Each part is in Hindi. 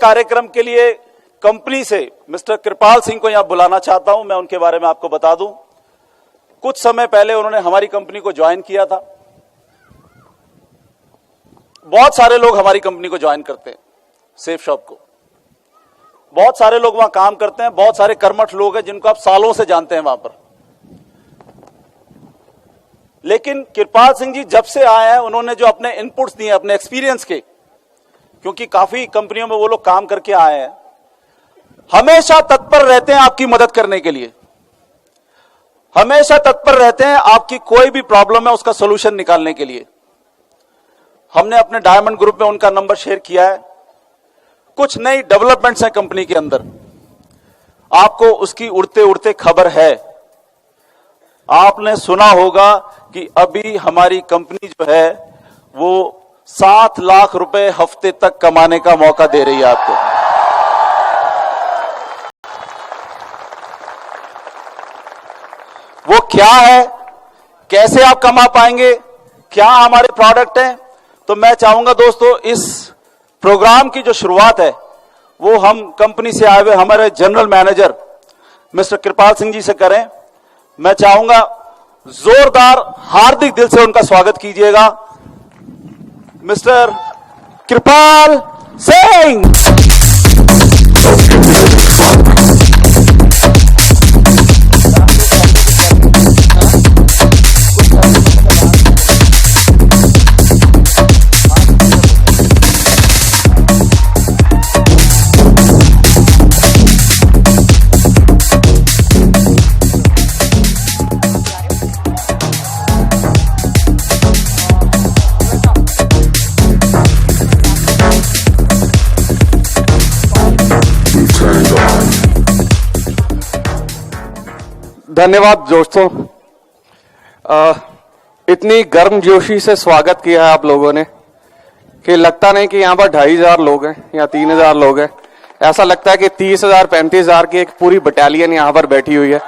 कार्यक्रम के लिए कंपनी से मिस्टर कृपाल सिंह को यहां बुलाना चाहता हूं। मैं उनके बारे में आपको बता दूं, कुछ समय पहले उन्होंने हमारी कंपनी को ज्वाइन किया था। बहुत सारे लोग हमारी कंपनी को ज्वाइन करते हैं, सेफ शॉप को। बहुत सारे लोग वहां काम करते हैं, बहुत सारे कर्मठ लोग हैं जिनको आप सालों से जानते हैं वहां पर। लेकिन कृपाल सिंह जी जब से आए हैं, उन्होंने जो अपने इनपुट्स दिए अपने एक्सपीरियंस के, क्योंकि काफी कंपनियों में वो लोग काम करके आए हैं, हमेशा तत्पर रहते हैं आपकी मदद करने के लिए, हमेशा तत्पर रहते हैं आपकी कोई भी प्रॉब्लम है उसका सोल्यूशन निकालने के लिए। हमने अपने डायमंड ग्रुप में उनका नंबर शेयर किया है। कुछ नई डेवलपमेंट्स हैं कंपनी के अंदर, आपको उसकी उड़ते उड़ते खबर है। आपने सुना होगा कि अभी हमारी कंपनी जो है वो 7 लाख रुपए हफ्ते तक कमाने का मौका दे रही है आपको। वो क्या है, कैसे आप कमा पाएंगे, क्या हमारे प्रोडक्ट हैं, तो मैं चाहूंगा दोस्तों इस प्रोग्राम की जो शुरुआत है वो हम कंपनी से आए हुए हमारे जनरल मैनेजर मिस्टर कृपाल सिंह जी से करें। मैं चाहूंगा जोरदार हार्दिक दिल से उनका स्वागत कीजिएगा। मिस्टर कृपाल सिंह। धन्यवाद दोस्तों। इतनी गर्मजोशी से स्वागत किया है आप लोगों ने कि लगता नहीं कि यहाँ पर 2500 लोग हैं या 3000 लोग हैं। ऐसा लगता है कि 30,000 35,000 की एक पूरी बटालियन यहाँ पर बैठी हुई है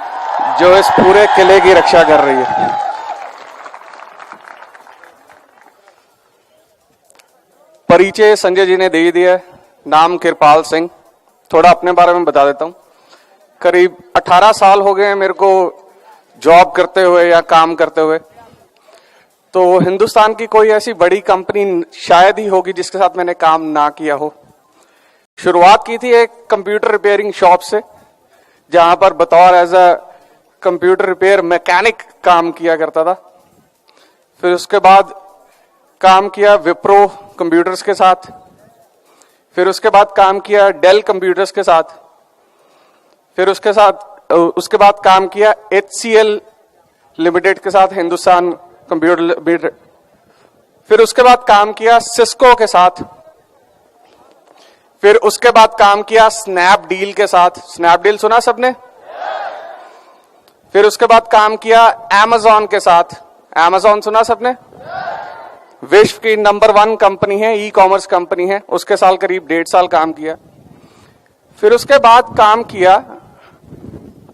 जो इस पूरे किले की रक्षा कर रही है। परिचय संजय जी ने दे ही दिया है। नाम कृपाल सिंह। थोड़ा अपने बारे में बता देता हूँ। करीब 18 साल हो गए हैं मेरे को जॉब करते हुए या काम करते हुए। तो हिंदुस्तान की कोई ऐसी बड़ी कंपनी शायद ही होगी जिसके साथ मैंने काम ना किया हो। शुरुआत की थी एक कंप्यूटर रिपेयरिंग शॉप से, जहां पर बतौर as a computer repair mechanic काम किया करता था। फिर उसके बाद काम किया विप्रो कंप्यूटर्स के साथ। फिर उसके बाद काम किया डेल कंप्यूटर्स के साथ। फिर उसके बाद काम किया HCL लिमिटेड के साथ, हिंदुस्तान कंप्यूटर लिमिटेड। फिर उसके बाद काम किया सिस्को के साथ। फिर उसके बाद काम किया स्नैपडील के साथ। स्नैपडील सुना सबने? फिर उसके बाद काम किया Amazon के साथ। Amazon सुना सबने? विश्व की नंबर 1 कंपनी है, ई कॉमर्स कंपनी है। उसके साल करीब 1.5 साल काम किया। फिर उसके बाद काम किया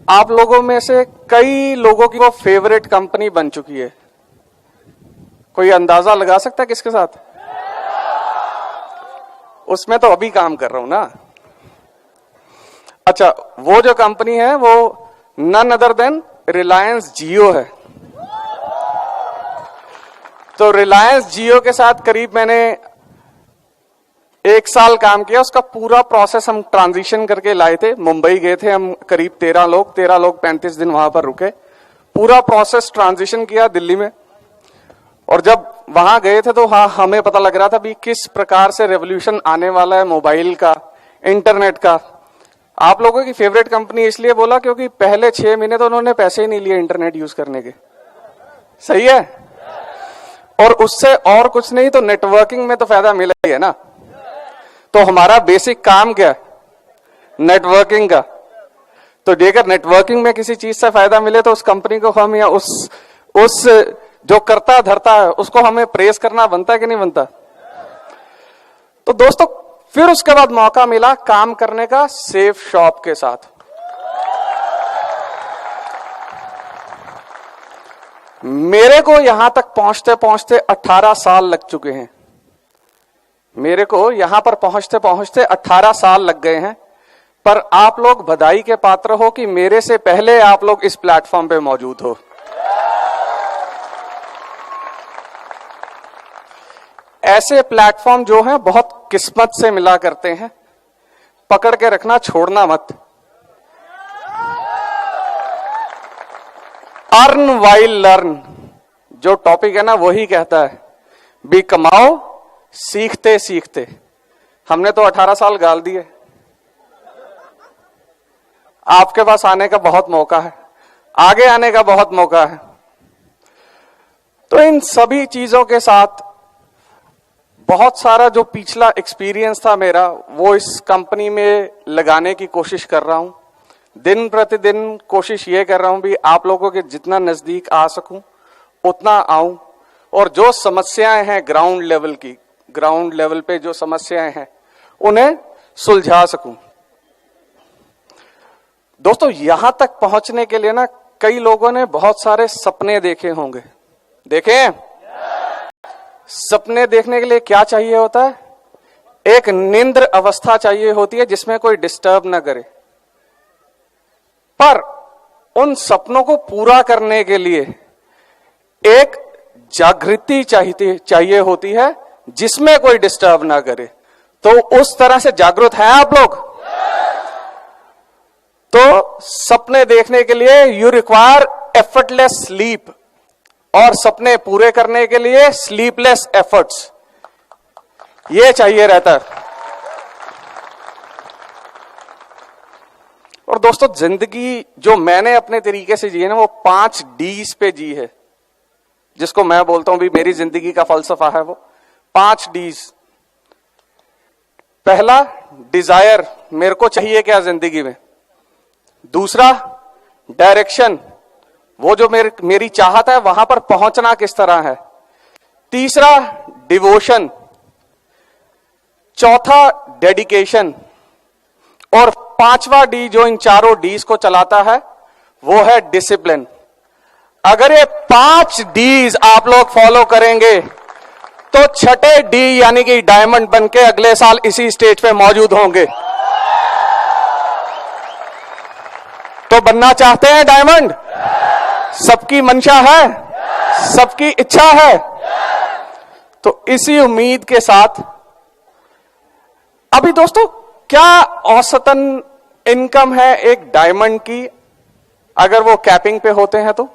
आप लोगों में से कई लोगों की वो फेवरेट कंपनी बन चुकी है। कोई अंदाजा लगा सकता है किसके साथ? उसमें तो अभी काम कर रहा हूं ना। अच्छा, वो जो कंपनी है वो नन अदर देन रिलायंस जियो है। तो रिलायंस जियो के साथ करीब मैंने 1 साल काम किया। उसका पूरा प्रोसेस हम ट्रांजिशन करके लाए थे। मुंबई गए थे हम करीब 13 लोग 35 दिन वहां पर रुके। पूरा प्रोसेस ट्रांजिशन किया दिल्ली में। और जब वहां गए थे तो हाँ, हमें पता लग रहा था भी किस प्रकार से रेवोल्यूशन आने वाला है मोबाइल का, इंटरनेट का। आप लोगों की फेवरेट कंपनी इसलिए बोला क्योंकि पहले 6 महीने तो उन्होंने पैसे ही नहीं लिए इंटरनेट यूज करने के। सही है? और उससे और कुछ नहीं तो नेटवर्किंग में तो फायदा मिला ही है ना। तो हमारा बेसिक काम क्या है? नेटवर्किंग का। तो जेकर नेटवर्किंग में किसी चीज से फायदा मिले तो उस कंपनी को हम या उस जो करता धरता है उसको हमें प्रेस करना बनता है कि नहीं बनता? तो दोस्तों फिर उसके बाद मौका मिला काम करने का सेफ शॉप के साथ। मेरे को यहां तक पहुंचते पहुंचते 18 साल लग चुके हैं। मेरे को यहां पर पहुंचते पहुंचते 18 साल लग गए हैं, पर आप लोग बधाई के पात्र हो कि मेरे से पहले आप लोग इस प्लेटफॉर्म पे मौजूद हो। ऐसे प्लेटफॉर्म जो हैं बहुत किस्मत से मिला करते हैं, पकड़ के रखना, छोड़ना मत। अर्न वाइल लर्न जो टॉपिक है ना, वही कहता है भी कमाओ सीखते सीखते। हमने तो 18 साल गाल दिए, आपके पास आने का बहुत मौका है, आगे आने का बहुत मौका है। तो इन सभी चीजों के साथ बहुत सारा जो पिछला एक्सपीरियंस था मेरा, वो इस कंपनी में लगाने की कोशिश कर रहा हूं। दिन प्रतिदिन कोशिश ये कर रहा हूं भी आप लोगों के जितना नजदीक आ सकूं उतना आऊं, और जो समस्याएं हैं ग्राउंड लेवल की, ग्राउंड लेवल पे जो समस्याएं हैं उन्हें सुलझा सकूं। दोस्तों, यहां तक पहुंचने के लिए ना कई लोगों ने बहुत सारे सपने देखे होंगे। देखे? सपने देखने के लिए क्या चाहिए होता है? एक निंद्र अवस्था चाहिए होती है जिसमें कोई डिस्टर्ब ना करे। पर उन सपनों को पूरा करने के लिए एक जागृति चाहिए होती है जिसमें कोई डिस्टर्ब ना करे। तो उस तरह से जागरूक हैं आप लोग? तो सपने देखने के लिए यू रिक्वायर एफर्टलेस स्लीप, और सपने पूरे करने के लिए स्लीपलेस एफर्ट्स, ये चाहिए रहता है। और दोस्तों, जिंदगी जो मैंने अपने तरीके से जी है ना, वो 5 डीज पे जी है, जिसको मैं बोलता हूं भी मेरी जिंदगी का फलसफा है वो 5 डीज। पहला, डिजायर, मेरे को चाहिए क्या जिंदगी में। दूसरा, डायरेक्शन, वो जो मेरी चाहत है वहां पर पहुंचना किस तरह है। तीसरा, डिवोशन। चौथा, डेडिकेशन। और 5वां डी जो इन चारों डीज को चलाता है वो है डिसिप्लिन। अगर ये 5 डीज आप लोग फॉलो करेंगे तो छठे डी यानी कि डायमंड बनके अगले साल इसी स्टेज पे मौजूद होंगे। तो बनना चाहते हैं डायमंड? सबकी मंशा है, सबकी इच्छा है। तो इसी उम्मीद के साथ अभी दोस्तों, क्या औसतन इनकम है एक डायमंड की अगर वो कैपिंग पे होते हैं तो?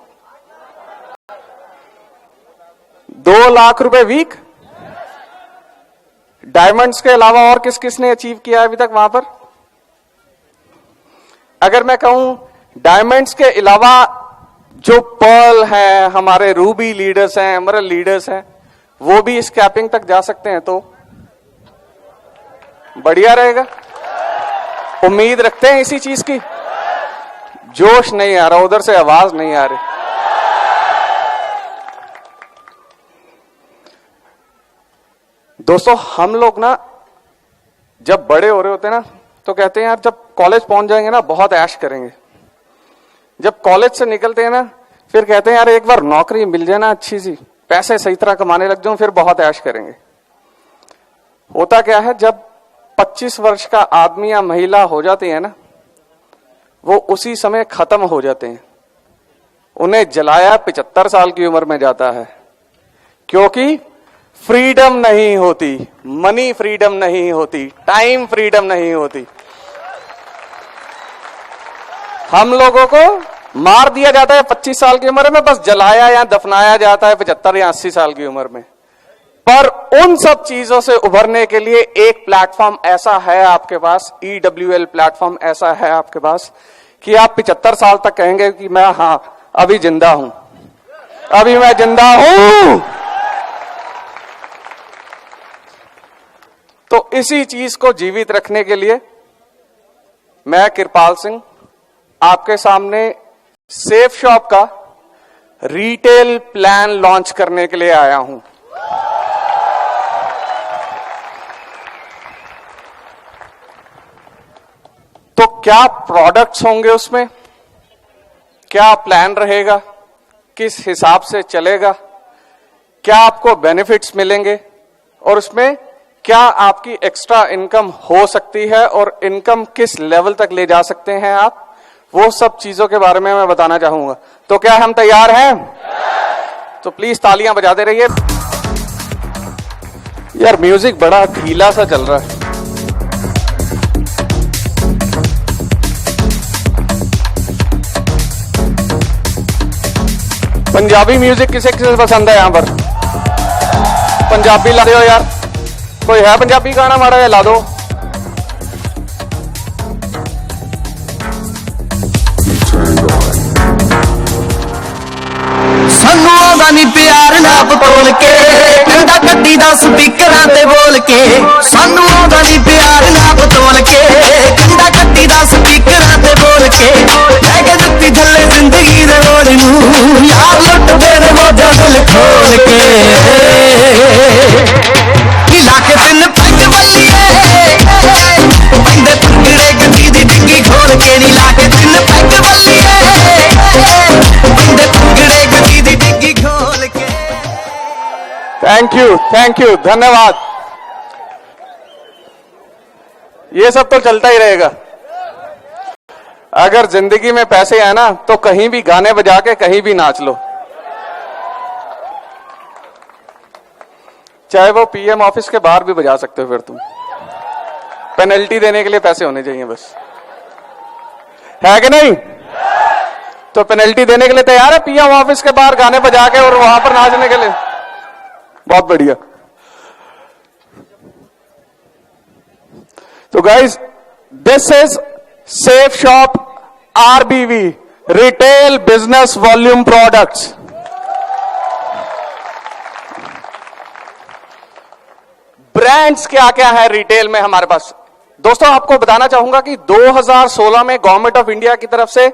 2 लाख रुपए वीक। डायमंड्स के अलावा और किस किस ने अचीव किया अभी तक वहां पर? अगर मैं कहूं डायमंड्स के अलावा जो पर्ल है, हमारे रूबी लीडर्स हैं, एमरल्ड लीडर्स हैं, वो भी इस कैपिंग तक जा सकते हैं तो बढ़िया रहेगा। उम्मीद रखते हैं इसी चीज की। जोश नहीं आ रहा, उधर से आवाज नहीं आ रही। दोस्तों, हम लोग ना जब बड़े हो रहे होते हैं ना तो कहते हैं यार जब कॉलेज पहुंच जाएंगे ना बहुत ऐश करेंगे। जब कॉलेज से निकलते हैं ना फिर कहते हैं यार एक बार नौकरी मिल जाए ना अच्छी सी, पैसे सही तरह कमाने लग जाऊं, फिर बहुत ऐश करेंगे। होता क्या है, जब 25 वर्ष का आदमी या महिला हो जाती है ना, वो उसी समय खत्म हो जाते हैं। उन्हें जलाया 75 साल की उम्र में जाता है, क्योंकि फ्रीडम नहीं होती, मनी फ्रीडम नहीं होती, टाइम फ्रीडम नहीं होती। हम लोगों को मार दिया जाता है 25 साल की उम्र में, बस जलाया या दफनाया जाता है 75 या 80 साल की उम्र में। पर उन सब चीजों से उभरने के लिए एक प्लेटफॉर्म ऐसा है आपके पास, EWL प्लेटफॉर्म ऐसा है आपके पास कि आप 75 साल तक कहेंगे कि मैं अभी जिंदा हूं, अभी मैं जिंदा हूं। तो इसी चीज को जीवित रखने के लिए मैं कृपाल सिंह आपके सामने सेफ शॉप का रिटेल प्लान लॉन्च करने के लिए आया हूं। तो क्या प्रोडक्ट्स होंगे उसमें, क्या प्लान रहेगा, किस हिसाब से चलेगा, क्या आपको बेनिफिट्स मिलेंगे और उसमें क्या आपकी एक्स्ट्रा इनकम हो सकती है और इनकम किस लेवल तक ले जा सकते हैं आप, वो सब चीजों के बारे में मैं बताना चाहूंगा। तो क्या हम तैयार हैं? तो प्लीज तालियां बजाते रहिए। यार म्यूजिक बड़ा ढीला सा चल रहा है। पंजाबी म्यूजिक किसे किसे पसंद है यहां पर? पंजाबी ला दो यार, कोई है पंजाबी गाना माड़ा या ला दो। सानू आंदा नी प्यार नाप तोल के, कंधा कट्टी दा स्पीकरां ते बोल के। सानू आंदा नी प्यार नाप तोल के, कंधा कट्टी दा स्पीकरां ते बोल के। लै के दित्ती थल्ले जिंदगी दे रोड़ नूं, यार लुटदे ने मौजां दिल खोल के। हिला के तिन पैग बल्लिए, बंदे टुकड़े गड्डी दी डिग्गी खोल के। नी ला के तिन पैग बल्लिए, बंदे टुकड़े गड्डी दी डिग्गी खोल के। थैंक यू, धन्यवाद। ये सब तो चलता ही रहेगा। अगर जिंदगी में पैसे आए ना तो कहीं भी गाने बजा के कहीं भी नाच लो, चाहे वो पीएम ऑफिस के बाहर भी बजा सकते हो। फिर तुम पेनल्टी देने के लिए पैसे होने चाहिए बस, है कि नहीं? तो पेनल्टी देने के लिए तैयार है पीएम ऑफिस के बाहर गाने बजा के और वहां पर नाचने के लिए? बहुत बढ़िया। तो guys, this is Safe Shop RBV, retail business volume products. Brands क्या क्या है रिटेल में हमारे पास? दोस्तों आपको बताना चाहूंगा कि 2016 में गवर्नमेंट ऑफ इंडिया की तरफ से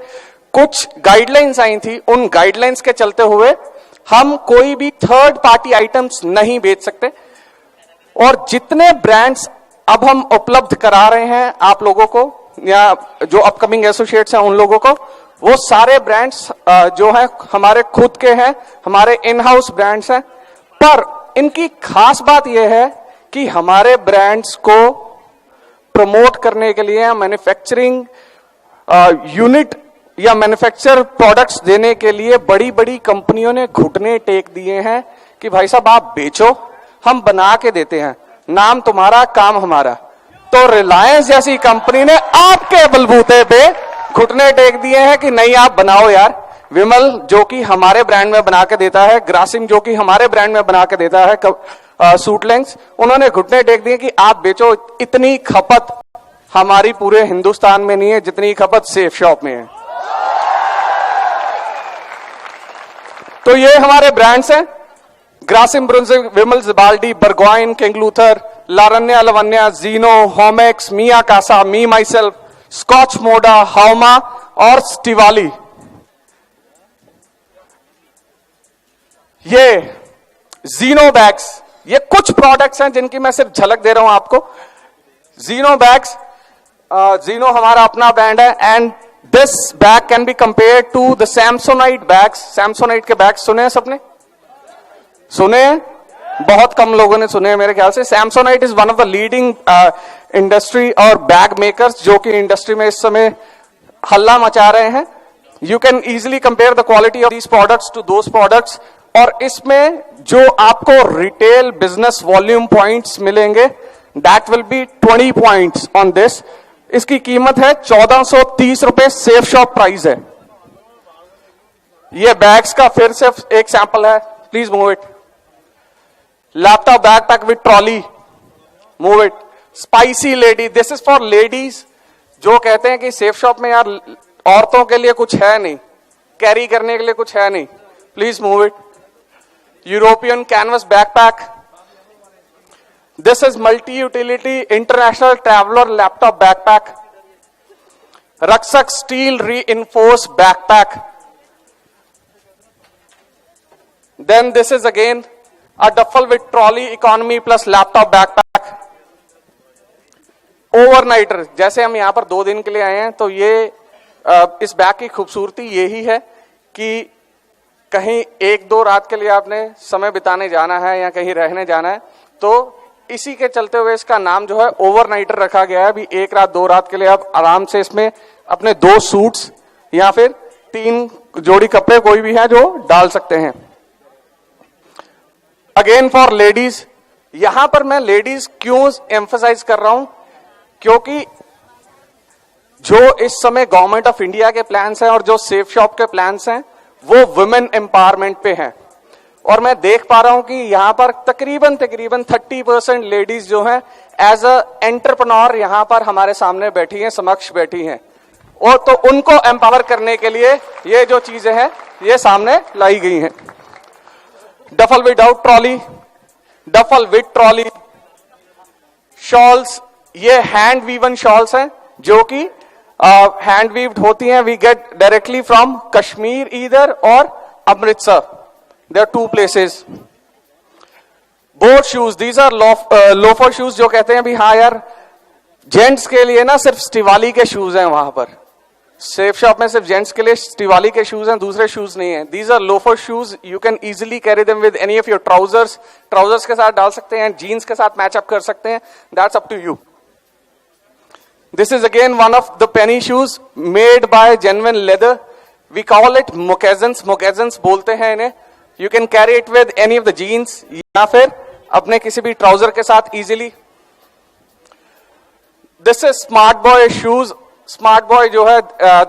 कुछ गाइडलाइंस आई थी। उन गाइडलाइंस के चलते हुए हम कोई भी थर्ड पार्टी आइटम्स नहीं बेच सकते, और जितने ब्रांड्स अब हम उपलब्ध करा रहे हैं आप लोगों को या जो अपकमिंग एसोसिएट्स हैं उन लोगों को, वो सारे ब्रांड्स जो हैं हमारे खुद के हैं, हमारे इन हाउस ब्रांड्स हैं। पर इनकी खास बात यह है कि हमारे ब्रांड्स को प्रमोट करने के लिए मैन्युफैक्चरिंग यूनिट या मैन्युफैक्चर प्रोडक्ट्स देने के लिए बड़ी बड़ी कंपनियों ने घुटने टेक दिए हैं कि भाई साहब आप बेचो, हम बना के देते हैं, नाम तुम्हारा काम हमारा। तो रिलायंस जैसी कंपनी ने आपके बलबूते पे घुटने टेक दिए हैं कि नहीं आप बनाओ यार। विमल जो कि हमारे ब्रांड में बना के देता है, ग्रासिम जो कि हमारे ब्रांड में बना के देता है सूट लेंग्स, उन्होंने घुटने टेक दिए कि आप बेचो। इतनी खपत हमारी पूरे हिंदुस्तान में नहीं है जितनी खपत सेफ शॉप में है। तो ये हमारे ब्रांड्स हैं, ग्रासिम, ब्रुंजिंग, विमल, जिबाल्डी, बर्गवाइन, किंग लूथर, लारन्या, Lavanya, Gino, Homex, Mia Casa, me my self, Scotch Moda, हाउमा और स्टिवाली। ये जीनो बैग्स, ये कुछ प्रोडक्ट्स हैं जिनकी मैं सिर्फ झलक दे रहा हूं आपको। जीनो बैग्स, जीनो हमारा अपना ब्रांड है, and this bag can be compare to the Samsonite bags. Samsonite के बैग्स सुने हैं सबने? सुने हैं? बहुत कम लोगों ने सुने हैं मेरे ख्याल से। Samsonite is one of the leading industry और बैग मेकर्स जो कि इंडस्ट्री में इस समय हल्ला मचा रहे हैं। You can easily compare the quality of these products to those products, और इसमें जो आपको रिटेल बिजनेस वॉल्यूम पॉइंट्स मिलेंगे that will be 20 points on this. इसकी कीमत है 1430 रुपए, सेफ शॉप प्राइस है। ये बैग्स का फिर से एक सैंपल है, please move it. Laptop backpack with trolley, move it. Spicy lady, this is for ladies जो कहते हैं कि सेफ शॉप में यार औरतों के लिए कुछ है नहीं, कैरी करने के लिए कुछ है नहीं, please move it. European canvas backpack, this is multi utility international traveller laptop backpack. Rakshak steel reinforce backpack. Then this is again a duffel with trolley economy plus laptop backpack. ओवरनाइटर, जैसे हम यहां पर 2 दिन के लिए आए हैं तो ये इस बैग की खूबसूरती यही है कि कहीं 1-2 रात के लिए आपने समय बिताने जाना है या कहीं रहने जाना है तो इसी के चलते हुए इसका नाम जो है ओवरनाइटर रखा गया है। अभी 1 रात 2 रात के लिए आप आराम से इसमें अपने 2 सूट्स या फिर 3 जोड़ी कपड़े कोई भी है जो डाल सकते हैं। अगेन फॉर लेडीज, यहां पर मैं लेडीज क्यों एम्फसाइज कर रहा हूं, क्योंकि जो इस समय गवर्नमेंट ऑफ इंडिया के प्लान्स हैं और जो सेफ शॉप के प्लान्स हैं वो वुमेन एम्पावरमेंट पे हैं। और मैं देख पा रहा हूं कि यहां पर तकरीबन 30% लेडीज जो हैं एज अ एंटरप्रेन्योर यहां पर हमारे सामने बैठी हैं, समक्ष बैठी हैं। और तो उनको एम्पावर करने के लिए ये जो चीजें हैं ये सामने लाई गई हैं। Duffel without trolley, duffel with trolley, shawls, ये हैंड वीवन शॉल्स हैं जो कि हैंड वीव्ड होती हैं। We get directly from Kashmir either और Amritsar, there 2 places. Boat shoes, these are loafer shoes, जो कहते हैं भी हाँ यार जेंट्स के लिए ना सिर्फ स्टिवाली के शूज हैं, वहां पर सेफ शॉप में सिर्फ जेंट्स के लिए स्टिवाली के शूज हैं, दूसरे शूज नहीं है। These are loafer shoes, you can easily carry them with any of your trousers, trousers के साथ डाल सकते हैं, जीन्स के साथ मैचअप कर सकते हैं, that's up to you. This is again one of the penny shoes made by genuine leather. We call it moccasins. Moccasins बोलते हैं इन्हें। You can carry it with any of the jeans या फिर अपने किसी भी ट्राउजर के साथ easily. This is Smart Boy shoes. Smart Boy जो है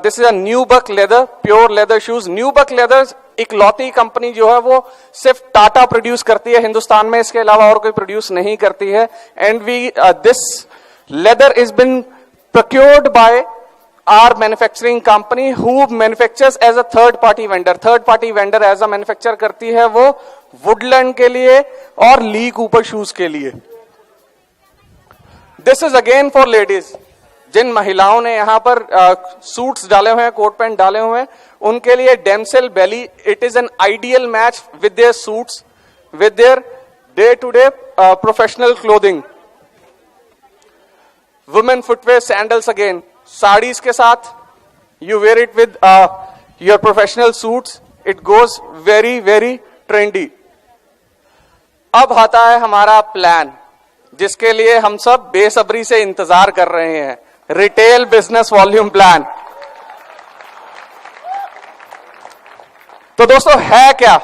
this is a Nubuck leather, pure leather shoes. Nubuck leather इकलौती कंपनी जो है वो सिर्फ टाटा प्रोड्यूस करती है हिंदुस्तान में, इसके अलावा और कोई प्रोड्यूस नहीं करती है। एंड वी दिस leather is been procured by our manufacturing company who manufactures as a third party vendor. Third party vendor as a manufacture करती है वो वुडलैंड के लिए और ली कूपर शूज के लिए। This is again for ladies. जिन महिलाओं ने यहाँ पर सूट्स डाले हुए हैं, कोट पैंट डाले हुए हैं, उनके लिए damsel belly, it is an ideal match with their suits, with their day to day professional clothing. Women footwear sandals, again saris के साथ you wear it with your professional suits, it goes very very trendy. अब आता है हमारा प्लान जिसके लिए हम सब बेसब्री से इंतजार कर रहे हैं, रिटेल बिजनेस वॉल्यूम प्लान। तो दोस्तों है क्या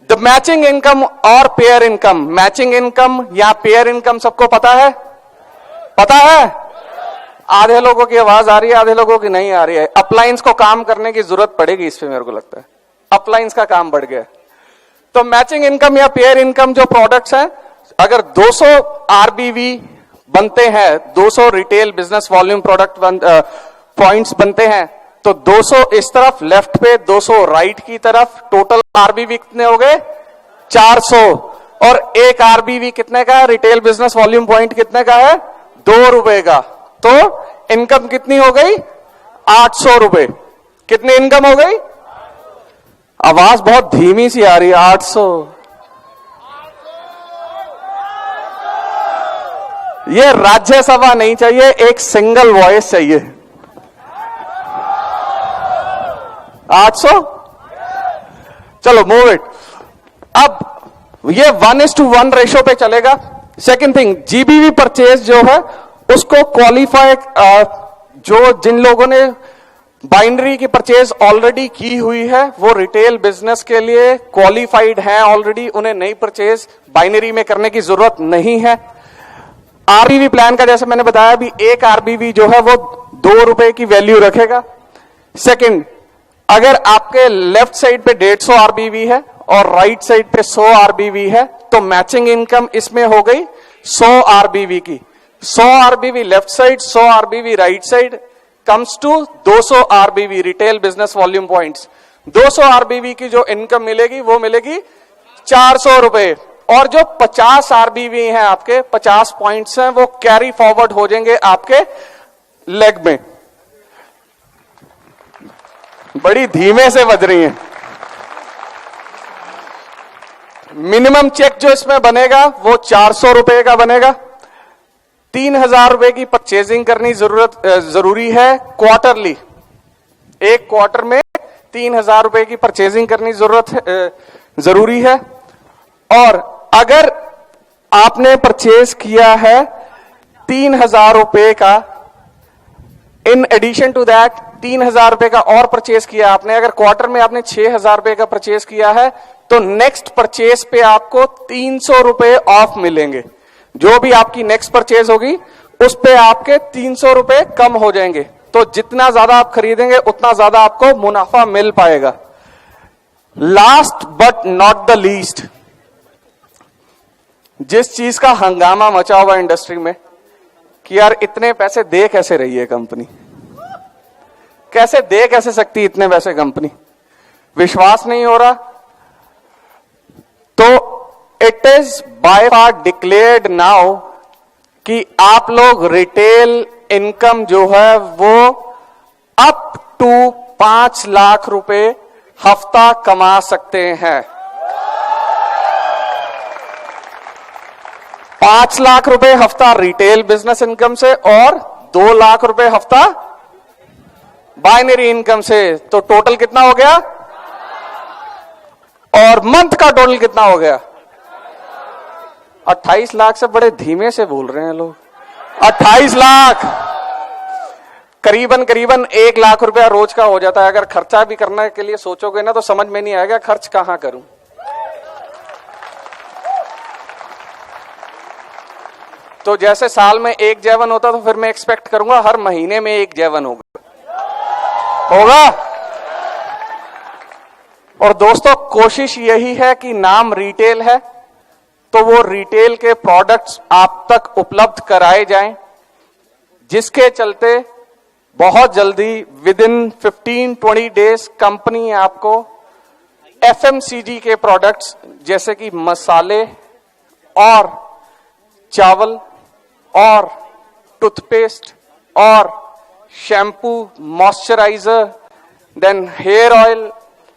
द मैचिंग इनकम और पेयर इनकम? मैचिंग इनकम या पेयर इनकम सबको पता है? पता है? आधे लोगों की आवाज आ रही है, आधे लोगों की नहीं आ रही है। अपलाइंस को काम करने की जरूरत पड़ेगी इस पे, मेरे को लगता है अपलाइंस का काम बढ़ गया। तो मैचिंग इनकम या पेयर इनकम जो प्रोडक्ट्स हैं, अगर 200 आरबीवी बनते हैं, 200 retail business volume product points बनते हैं, तो 200 इस तरफ लेफ्ट पे, 200 राइट की तरफ, टोटल आरबीवी कितने हो गए? 400। और एक आरबीवी कितने का है? रिटेल बिजनेस वॉल्यूम पॉइंट कितने का है? 2 रुपए का। तो इनकम कितनी हो गई? 800 रुपए। कितनी इनकम हो गई? आवाज बहुत धीमी सी आ रही है। 800। ये राज्यसभा नहीं चाहिए, एक सिंगल वॉइस चाहिए। 800। चलो मूव इट। अब ये 1:1 रेशो पे चलेगा। सेकेंड थिंग, जीबीवी परचेज जो है उसको क्वालिफाई, जो जिन लोगों ने बाइनरी की परचेज ऑलरेडी की हुई है वो रिटेल बिजनेस के लिए क्वालिफाइड हैं ऑलरेडी, उन्हें नई परचेज बाइनरी में करने की जरूरत नहीं है। आरबीवी प्लान का जैसे मैंने बताया, भी एक आरबीवी जो है वो 2 रुपए की वैल्यू रखेगा। सेकंड, अगर आपके लेफ्ट साइड पे 150 आरबीवी है और राइट साइड पे 100 आरबीवी है, तो मैचिंग इनकम इसमें हो गई 100 आरबीवी की। 100 RBV left side, 100 RBV right side, comes to 200 RBV retail business volume points. 200 RBV की जो इनकम मिलेगी वो मिलेगी 400 रुपए। और जो 50 आरबीवी हैं आपके, 50 पॉइंट्स हैं, वो कैरी फॉरवर्ड हो जाएंगे आपके लेग में। बड़ी धीमे से बज रही हैं। मिनिमम चेक जो इसमें बनेगा वो 400 रुपए का बनेगा। 3000 रुपए की परचेजिंग करनी जरूरी है क्वार्टरली। एक क्वार्टर में 3000 रुपए की परचेजिंग करनी जरूरी है। और अगर आपने परचेज किया है 3,000 रुपए का, इन एडिशन टू दैट 3,000 रुपए का और परचेज किया आपने, अगर क्वार्टर में आपने 6,000 रुपए का परचेज किया है तो नेक्स्ट परचेज पे आपको 300 रुपए ऑफ मिलेंगे। जो भी आपकी नेक्स्ट परचेज होगी उस पे आपके 300 रुपए कम हो जाएंगे। तो जितना ज्यादा आप खरीदेंगे उतना ज्यादा आपको मुनाफा मिल पाएगा। Last but not the least, जिस चीज का हंगामा मचा हुआ इंडस्ट्री में कि यार इतने पैसे दे कैसे रही है कंपनी, कैसे दे कैसे सकती इतने पैसे कंपनी, विश्वास नहीं हो रहा, तो it is by far declared now कि आप लोग रिटेल इनकम जो है वो अप टू 5 लाख रुपए हफ्ता कमा सकते हैं। 5 लाख रुपए हफ्ता रिटेल बिजनेस इनकम से और 2 लाख रुपए हफ्ता बाइनरी इनकम से। तो टोटल कितना हो गया? और मंथ का टोटल कितना हो गया? 28 लाख से बड़े धीमे से बोल रहे हैं लोग। 28 लाख करीबन 1 लाख रुपया रोज का हो जाता है। अगर खर्चा भी करने के लिए सोचोगे ना तो समझ में नहीं आएगा खर्च कहां करूं। तो जैसे साल में 1 जैवन होता तो फिर मैं एक्सपेक्ट करूंगा हर महीने में 1 जैवन होगा। और दोस्तों कोशिश यही है कि नाम रिटेल है तो वो रिटेल के प्रोडक्ट्स आप तक उपलब्ध कराए जाएं, जिसके चलते बहुत जल्दी विद इन 15-20 डेज कंपनी आपको एफएमसीजी के प्रोडक्ट्स जैसे कि मसाले और चावल और टूथपेस्ट और shampoo, moisturiser, then hair oil,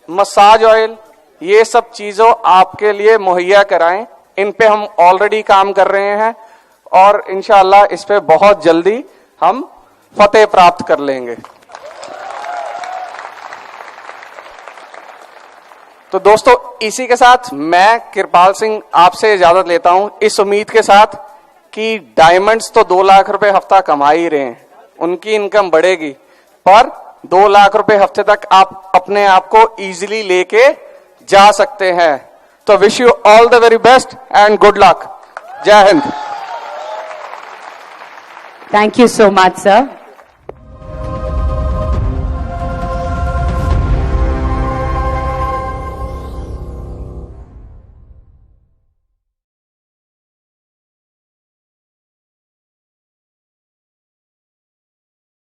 massage oil, ये सब चीजों आपके लिए मुहैया कराएं। इन पे हम ऑलरेडी काम कर रहे हैं और इंशाअल्लाह इस पे बहुत जल्दी हम फतेह प्राप्त कर लेंगे। तो दोस्तों इसी के साथ मैं कृपाल सिंह आपसे इजाजत लेता हूं, इस उम्मीद के साथ कि डायमंड्स तो 2 लाख रुपए हफ्ता कमा ही रहे हैं, उनकी इनकम बढ़ेगी, पर 2 लाख रुपए हफ्ते तक आप अपने आप को इजीली लेके जा सकते हैं। तो wish you all the very best and good luck. जय Hind. Thank you so much, sir.